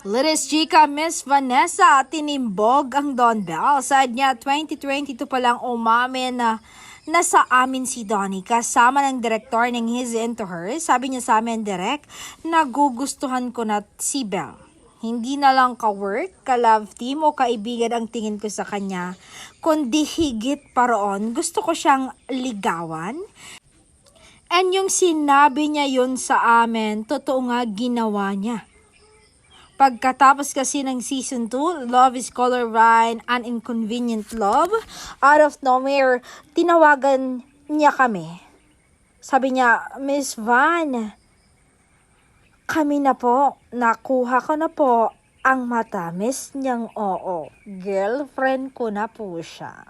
Liris Chica Miss Vanessa tinimbog ang Don Bell. Saad niya 2022 pa lang umamin na nasa amin si Donnie kasama ng direktor ng His Into Her. Sabi niya sa amin direct, nagugustuhan ko na si Bell. Hindi na lang ka-work, ka-love team o kaibigan ang tingin ko sa kanya, kundi higit pa roon, gusto ko siyang ligawan. And yung sinabi niya yun sa amin, totoo nga ginawa niya. Pagkatapos kasi ng season 2, Love is Color Rhyme, An Inconvenient Love, out of nowhere, tinawagan niya kami. Sabi niya, Miss Van, kami na po, nakuha ko na po ang matamis niyang oo. Girlfriend ko na po siya.